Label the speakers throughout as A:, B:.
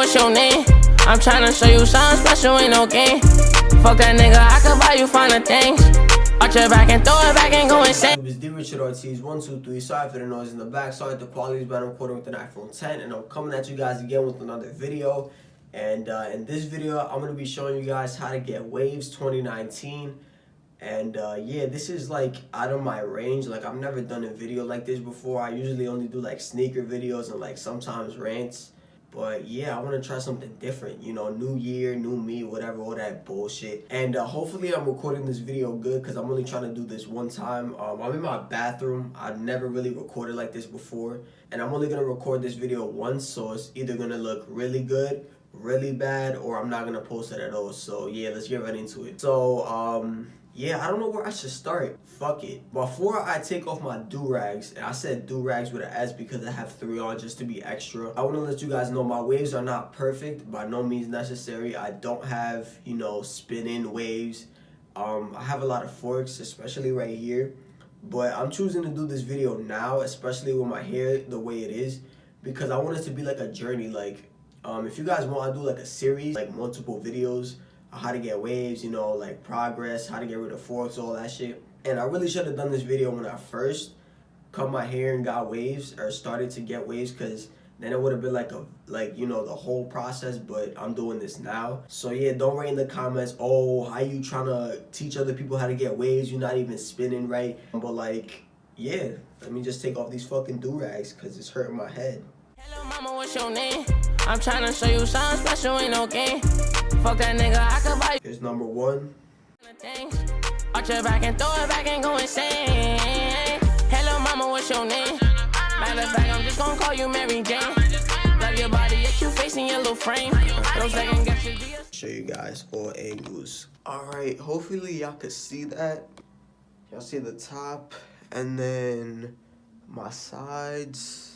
A: what's your name? I'm tryna show you something special, ain't no game. Fuck that nigga, I could buy you finer things. Arch your back and throw it back and go insane.
B: It's D Richard Ortiz 123. Sorry for the noise in the back. Sorry if the quality is bad. I'm recording with an iPhone 10, and I'm coming at you guys again with another video. And in this video, I'm gonna be showing you guys how to get Waves 2019. And yeah, this is like out of my range. Like, I've never done a video like this before. I usually only do like sneaker videos and like sometimes rants. But yeah, I want to try something different, you know, new year, new me, whatever, all that bullshit. And hopefully I'm recording this video good because I'm only trying to do this one time. I'm in my bathroom. I've never really recorded like this before. And I'm only going to record this video once, so it's either going to look really good, really bad, or I'm not going to post it at all. So yeah, let's get right into it. So, yeah, I don't know where I should start. Fuck it. Before I take off my do-rags, and I said do-rags with an S because I have 3 on just to be extra, I want to let you guys know my waves are not perfect, by no means necessary. I don't have, you know, spin-in waves. I have a lot of forks, especially right here. But I'm choosing to do this video now, especially with my hair the way it is, because I want it to be like a journey. Like, if you guys want to do like a series, like multiple videos, how to get waves, you know, like progress, how to get rid of forks, all that shit. And I really should have done this video when I first cut my hair and got waves, or started to get waves, because then it would have been like you know, the whole process. But I'm doing this now. So yeah, don't write in the comments, oh, how you trying to teach other people how to get waves, you're not even spinning right. But like, yeah, let me just take off these fucking do-rags because it's hurting my head.
A: Hello mama, what's your name? I'm tryna show you something special, ain't no game. Fuck that nigga, I could buy you.
B: Here's number 1.
A: Arch your back and throw it back and go insane. Hello mama, what's your name? Matter of fact, I'm just gonna call you Mary Jane. Love your body, your cute face and your little frame. No second guess your deal.
B: Show you guys all angles. Alright, hopefully y'all could see that. Y'all see the top, and then my sides.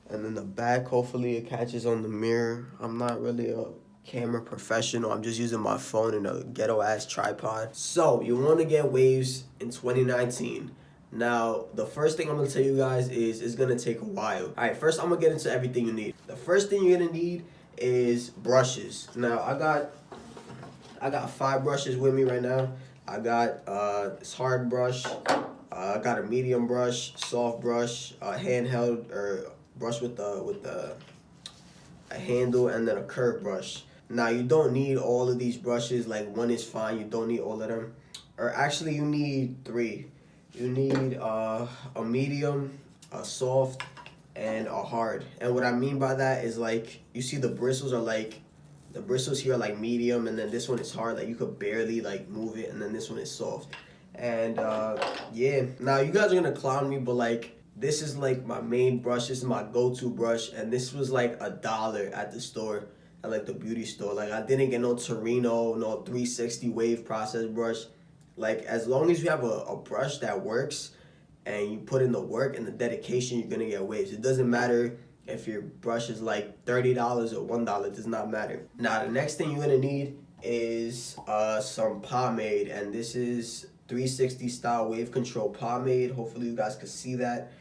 B: And then the back, hopefully it catches on the mirror. I'm not really a camera professional. I'm just using my phone and a ghetto-ass tripod. So, you want to get waves in 2019. Now, the first thing I'm going to tell you guys is it's going to take a while. Alright, first I'm going to get into everything you need. The first thing you're going to need is brushes. Now, I got 5 brushes with me right now. I got this hard brush. I got a medium brush, soft brush, handheld, or brush with a handle, and then a curved brush. Now, you don't need all of these brushes. Like, one is fine. You don't need all of them. Or actually, you need 3. You need a medium, a soft, and a hard. And what I mean by that is, like, you see the bristles are like, the bristles here are like medium, and then this one is hard. Like, you could barely like move it, and then this one is soft. And yeah, now you guys are gonna clown me, but like, this is like my main brush. This is my go-to brush, and this was like $1 at the store, at like the beauty store. Like, I didn't get no Torino, no 360 wave process brush. Like, as long as you have a brush that works and you put in the work and the dedication, you're gonna get waves. It doesn't matter if your brush is like $30 or $1, it does not matter. Now, the next thing you're gonna need is some pomade, and this is 360 style wave control pomade. Hopefully you guys can see that.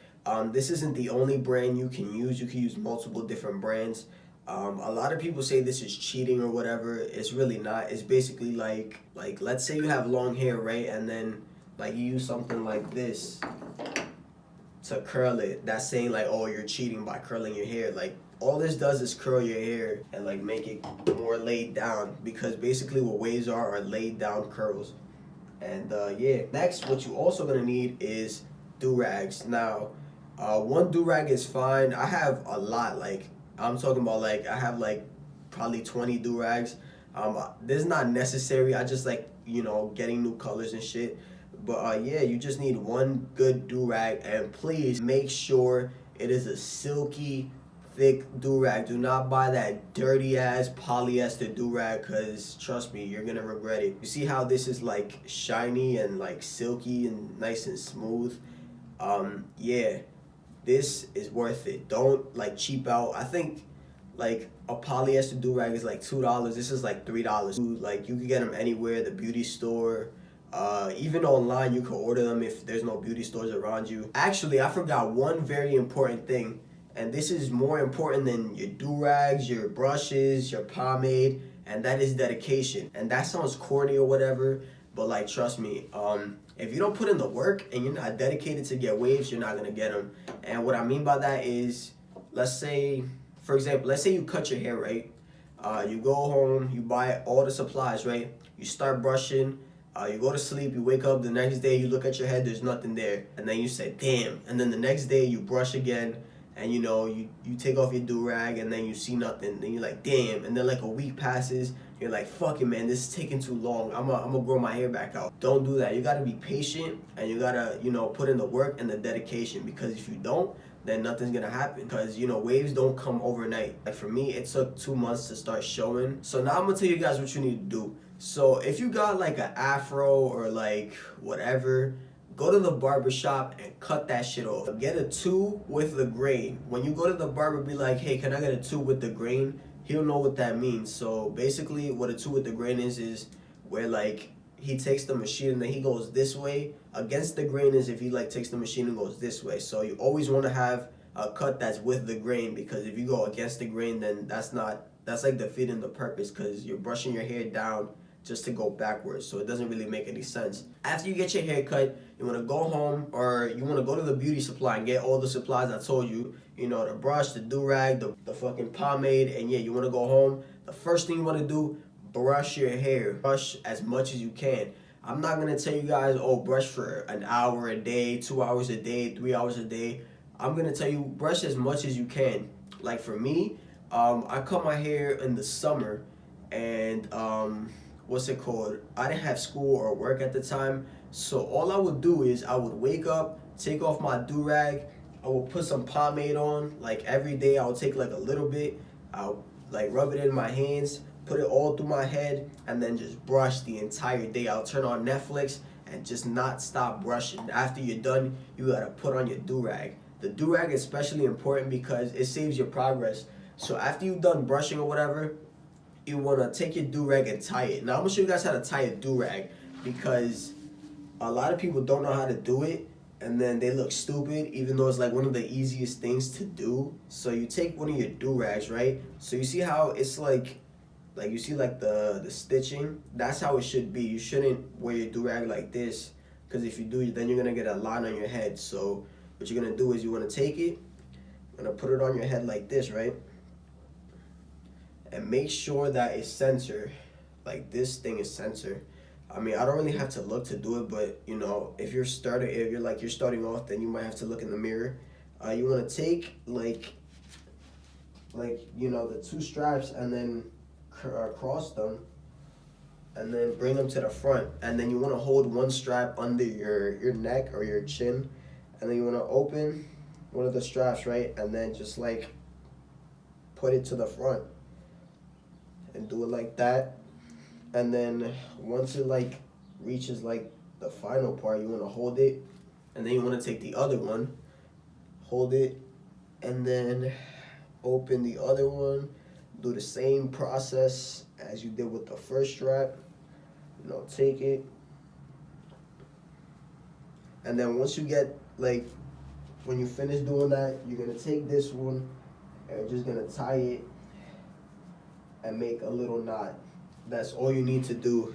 B: This isn't the only brand you can use. You can use multiple different brands. A lot of people say this is cheating or whatever. It's really not. It's basically like let's say you have long hair, right? And then like you use something like this to curl it. That's saying like, oh, you're cheating by curling your hair. Like, all this does is curl your hair and like make it more laid down, because basically what waves are laid down curls. And yeah, next, what you also gonna need is do-rags. Now, 1 do-rag is fine. I have a lot. Like, I'm talking about, like, I have like probably 20 do-rags. This is not necessary. I just like, you know, getting new colors and shit. But yeah, you just need 1 good do-rag, and please make sure it is a silky, thick do-rag. Do not buy that dirty ass polyester do-rag, because trust me, you're gonna regret it. You see how this is like shiny and like silky and nice and smooth? Yeah, this is worth it. Don't like cheap out. I think like a polyester do-rag is like $2. This is like $3. Like, you can get them anywhere, the beauty store. Even online, you can order them if there's no beauty stores around you. Actually, I forgot one very important thing. And this is more important than your do-rags, your brushes, your pomade, and that is dedication. And that sounds corny or whatever, but like, trust me, if you don't put in the work and you're not dedicated to get waves, you're not gonna get them. And what I mean by that is, let's say, for example, let's say you cut your hair, right? You go home, you buy all the supplies, right? You start brushing, you go to sleep, you wake up the next day, you look at your head, there's nothing there. And then you say, damn. And then the next day you brush again, and you know, you take off your do-rag, and then you see nothing. Then you're like, damn. And then like a week passes, you're like, fuck it, man, this is taking too long. I'm gonna grow my hair back out. Don't do that. You gotta be patient, and you gotta, you know, put in the work and the dedication, because if you don't, then nothing's gonna happen. Because, you know, waves don't come overnight. Like for me, it took 2 months to start showing. So now I'm gonna tell you guys what you need to do. So if you got like an afro or like whatever, go to the barber shop and cut that shit off. Get a 2 with the grain. When you go to the barber, be like, hey, can I get a 2 with the grain? He'll know what that means. So basically what a 2 with the grain is where like he takes the machine and then he goes this way. Against the grain is if he like takes the machine and goes this way. So you always want to have a cut that's with the grain, because if you go against the grain, then that's like defeating the purpose, because you're brushing your hair down just to go backwards, so it doesn't really make any sense. After you get your hair cut, you want to go home, or you want to go to the beauty supply and get all the supplies I told you. You know, the brush, the do-rag, the fucking pomade, and yeah, you want to go home. The first thing you want to do, brush your hair. Brush as much as you can. I'm not going to tell you guys, oh, brush for an hour a day, 2 hours a day, 3 hours a day. I'm going to tell you, brush as much as you can. Like for me, I cut my hair in the summer, and what's it called? I didn't have school or work at the time, so all I would do is I would wake up, take off my do-rag, I would put some pomade on. Like every day I would take like a little bit, I'll like rub it in my hands, put it all through my head, and then just brush the entire day. I'll turn on Netflix and just not stop brushing. After you're done, you gotta put on your do-rag. The do-rag is especially important because it saves your progress. So after you're done brushing or whatever, you want to take your do-rag and tie it. Now I'm going to show you guys how to tie a do-rag, because a lot of people don't know how to do it, and then they look stupid, even though it's like one of the easiest things to do. So you take one of your do-rags, right? So you see how it's like you see like the stitching? That's how it should be. You shouldn't wear your do-rag like this, because if you do, then you're going to get a line on your head. So what you're going to do is you want to take it, you're going to put it on your head like this, right? And make sure that it's centered, like this thing is centered. I mean, I don't really have to look to do it, but you know, if you're starting off, then you might have to look in the mirror. You want to take like you know, the 2 straps and then cross them, and then bring them to the front, and then you want to hold one strap under your neck or your chin, and then you want to open one of the straps, right, and then just like put it to the front. And do it like that, and then once it like reaches like the final part, you want to hold it, and then you want to take the other one, hold it, and then open the other one. Do the same process as you did with the first strap. You know, take it, and then once you get like, when you finish doing that, you're gonna take this one and you're just gonna tie it and make a little knot. That's all you need to do,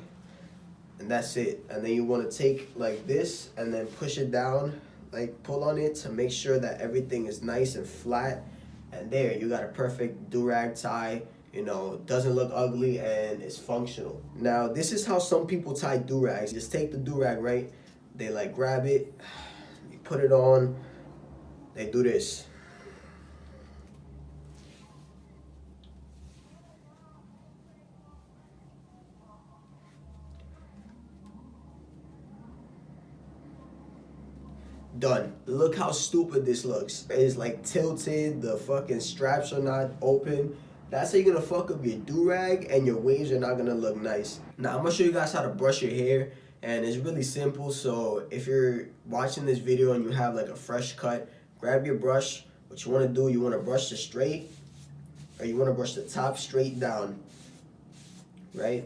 B: and that's it. And then you want to take like this and then push it down, like pull on it to make sure that everything is nice and flat, and there you got a perfect do-rag tie. You know, doesn't look ugly and it's functional. Now this is how some people tie do-rags. Just take the do-rag, right, they like grab it, they put it on, they do this. Done. Look how stupid this looks. It's like tilted, the fucking straps are not open. That's how you're gonna fuck up your do-rag, and your waves are not gonna look nice. Now I'm gonna show you guys how to brush your hair, and it's really simple. So if you're watching this video and you have like a fresh cut, grab your brush. What you wanna do, you wanna brush the straight, or you wanna brush the top straight down, right?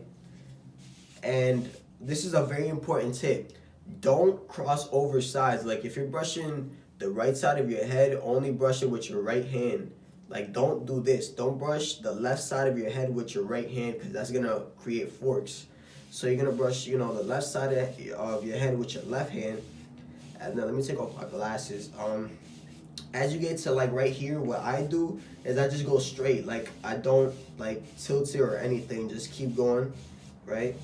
B: And this is a very important tip. Don't cross over sides. Like if you're brushing the right side of your head, only brush it with your right hand. Like, don't do this. Don't brush the left side of your head with your right hand, because that's going to create forks. So you're going to brush, you know, the left side of your head with your left hand. And then let me take off my glasses. As you get to like right here, what I do is I just go straight. Like, I don't like tilt it or anything. Just keep going, right?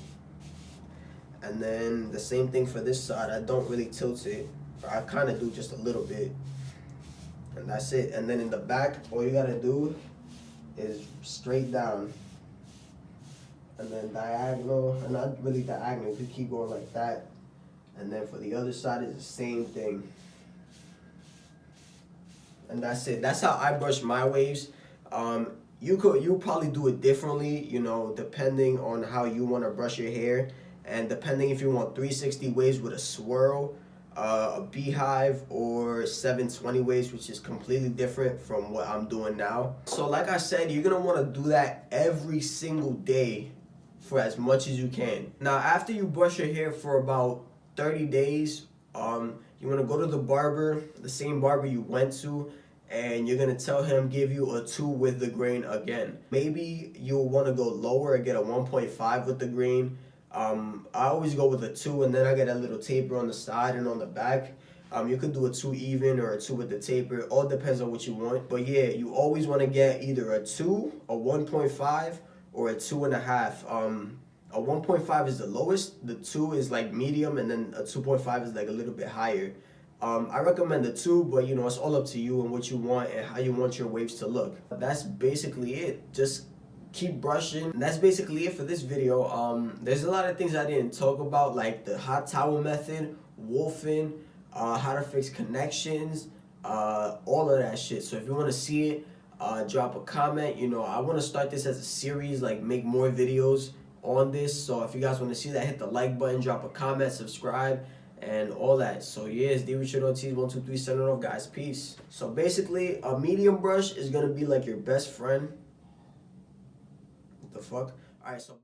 B: And then the same thing for this side. I don't really tilt it. I kind of do just a little bit. And that's it. And then in the back, all you gotta do is straight down. And then diagonal, and not really diagonal, you keep going like that. And then for the other side, it's the same thing. And that's it. That's how I brush my waves. You probably do it differently, you know, depending on how you want to brush your hair, and depending if you want 360 waves with a swirl, a beehive, or 720 waves, which is completely different from what I'm doing now. So like I said, you're gonna want to do that every single day for as much as you can. Now, after you brush your hair for about 30 days, you want to go to the barber, the same barber you went to, and you're going to tell him give you a 2 with the grain again. Maybe you'll want to go lower and get a 1.5 with the grain. I always go with a 2, and then I get a little taper on the side and on the back. You could do a 2 even or a 2 with the taper. It all depends on what you want. But yeah, you always want to get either a 2, a 1.5, or a 2.5. A 1.5 is the lowest, the 2 is like medium, and then a 2.5 is like a little bit higher. I recommend the 2, but you know, it's all up to you and what you want and how you want your waves to look. That's basically it. Just keep brushing. And that's basically it for this video. There's a lot of things I didn't talk about, like the hot towel method, wolfing, how to fix connections, all of that shit. So if you want to see it, drop a comment. You know, I want to start this as a series, like make more videos on this. So if you guys want to see that, hit the like button, drop a comment, subscribe, and all that. So yeah, it's D Richard Ortiz 123 signing off, guys. Peace. So basically, a medium brush is gonna be like your best friend. What the fuck? All right, so